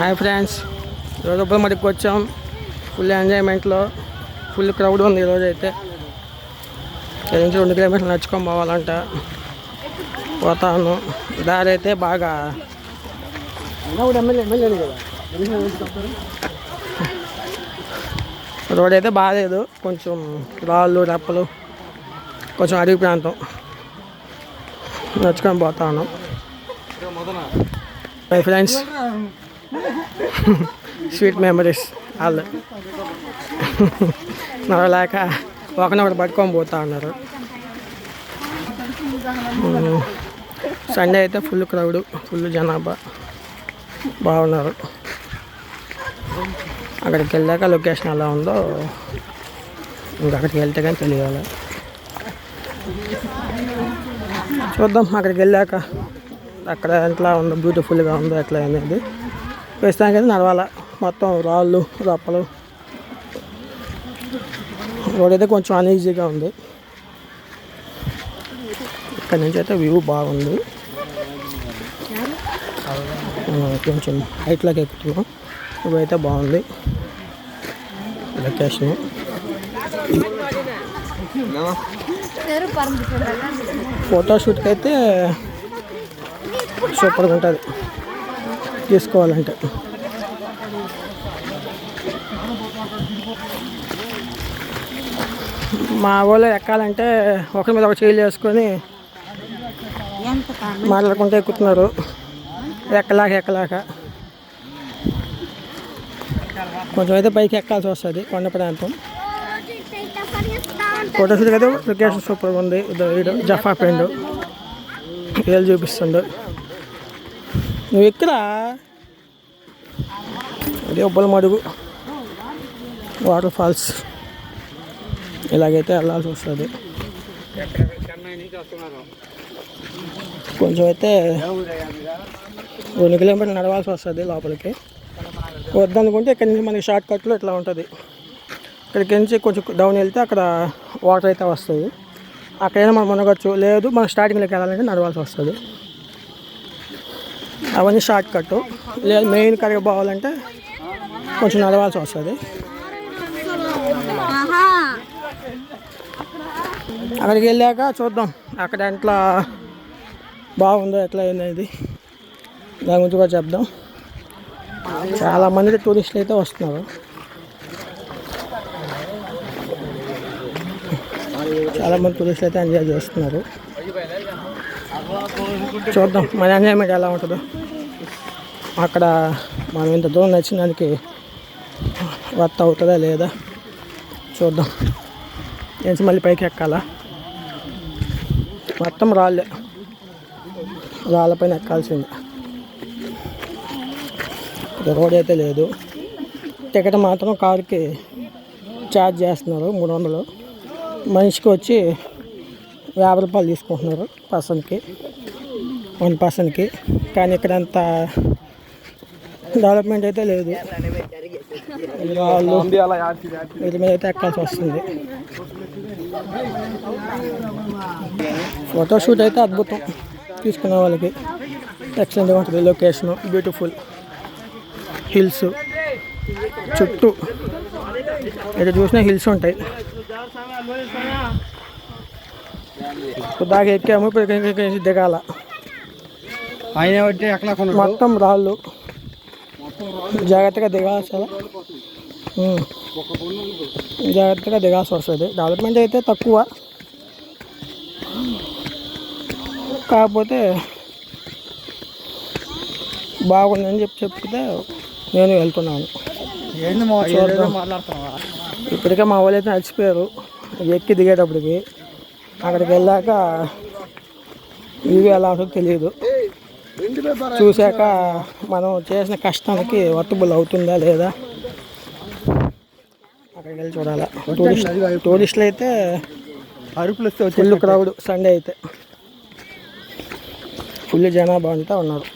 Hi friends, ఈరోజు మటుకు వచ్చాం. ఫుల్ ఎంజాయ్మెంట్లో ఫుల్ క్రౌడ్ ఉంది ఈరోజు అయితే. ఇక్కడ నుంచి 2 కిలోమీటర్లు నడుచుకొని పోవాలంట. పోతాను. దారి అయితే బాగా రోడ్ అయితే బాగాలేదు. కొంచెం రాళ్ళు రప్పలు, కొంచెం అడవి ప్రాంతం. నడుచుకొని పోతాను. మై ఫ్రెండ్స్, స్వీట్ మెమరీస్ వాళ్ళు నడవలేక ఒకనొకటి పట్టుకొని పోతా ఉన్నారు. సండే అయితే ఫుల్ క్రౌడ్, ఫుల్ జనాభా బాగున్నారు. అక్కడికి వెళ్ళాక లొకేషన్ ఎలా ఉందో ఇంకా అక్కడికి వెళ్తే కానీ తెలియాలి. చూద్దాం అక్కడికి వెళ్ళాక అక్కడ ఎట్లా ఉందో, బ్యూటిఫుల్గా ఉందో ఎట్లా అనేది. ప్రస్తుతానికి అయితే నడవాల. మొత్తం రాళ్ళు రప్పలు, రోడ్ అయితే కొంచెం అన్ఈజీగా ఉంది. ఇక్కడ నుంచి అయితే వ్యూ బాగుంది. కొంచెం హైట్లోకి ఎక్కుతున్నాం. ఇవైతే బాగుంది లొకేషను. ఫోటోషూట్కి అయితే సూపర్గా ఉంటుంది తీసుకోవాలంటే. మా ఊళ్ళో ఎక్కాలంటే ఒకరి మీద ఒక చేయిలు వేసుకొని మాట్లాడుకుంటూ ఎక్కుతున్నారు. ఎక్కలేక కొంచెం అయితే పైకి ఎక్కాల్సి వస్తుంది. కొండ ప్రాంతం. ఫోటోషూట్కి అయితే లొకేషన్ సూపర్గా ఉంది. జఫా ఫ్రెండ్ ఏళ్ళు చూపిస్తుండు. నువ్వు ఎక్కడా అదే ఉబ్బల మడుగు వాటర్ ఫాల్స్. ఇలాగైతే వెళ్ళాల్సి వస్తుంది. కొంచెం అయితే 2 కిలోమీటర్లు నడవాల్సి వస్తుంది లోపలికి. వద్దనుకుంటే ఇక్కడ నుంచి మనకి షార్ట్ కట్లో ఇట్లా ఉంటుంది. ఇక్కడికి నుంచి కొంచెం డౌన్ వెళ్తే అక్కడ వాటర్ అయితే వస్తుంది. అక్కడైనా మనం మునగొచ్చు. లేదు మనం స్టార్టింగ్లోకి వెళ్ళాలంటే నడవాల్సి వస్తుంది. అవన్నీ షార్ట్ కట్. లేదు మెయిన్ కడిగి పోవాలంటే కొంచెం నడవాల్సి వస్తుంది. అక్కడికి వెళ్ళాక చూద్దాం అక్కడ ఎట్లా బాగుందో ఎట్లా అనేది దాని గురించి కూడా చెప్దాం. చాలామంది టూరిస్టులు అయితే వస్తున్నారు. చాలామంది టూరిస్టులు అయితే ఎంజాయ్ చేస్తున్నారు. చూద్దాం మన ఎంజాయ్మెంట్ ఎలా ఉంటుందో. అక్కడ మనం ఇంత దూరం నచ్చినందుకు వర్త్ అవుతుందా లేదా చూద్దాం. నుంచి మళ్ళీ పైకి ఎక్కాలా. మొత్తం రాళ్ళపైన ఎక్కాల్సింది. రోడ్ అయితే లేదు. టికెట్ మాత్రం కారుకి ఛార్జ్ చేస్తున్నారు 300. మనిషికి వచ్చి 50 రూపాయలు తీసుకుంటున్నారు పర్సన్కి, 1 పర్సన్కి. కానీ ఇక్కడ అంత డెవలప్మెంట్ అయితే లేదు. వాళ్ళు వీటి మీద అయితే ఎక్కాల్సి వస్తుంది. ఫోటోషూట్ అయితే అద్భుతం. తీసుకునే వాళ్ళకి ఎక్సలెంట్గా ఉంటుంది. Location beautiful. హిల్స్ చుట్టూ ఎక్కడ చూసినా హిల్స్ ఉంటాయి. దాకా ఎక్కాము. ఇప్పుడు దిగాల. మొత్తం రాళ్ళు. జాగ్రత్తగా దిగాల్సి వస్తుంది. డెవలప్మెంట్ అయితే తక్కువ, కాకపోతే బాగుందని చెప్తే నేను వెళ్తున్నాను. ఇప్పటికే మా వాళ్ళు అయితే నడిచిపోయారు ఎక్కి దిగేటప్పటికి. అక్కడికి వెళ్ళాక ఇవి ఎలా ఉంటుందో తెలియదు. చూశాక మనం చేసిన కష్టానికి వర్తబుల్ అవుతుందా లేదా అక్కడికి వెళ్ళి చూడాలి. టూరిస్టులు అయితే ఫుల్ క్రౌడ్. సండే అయితే ఫుల్ జనాభా అంతా ఉన్నారు.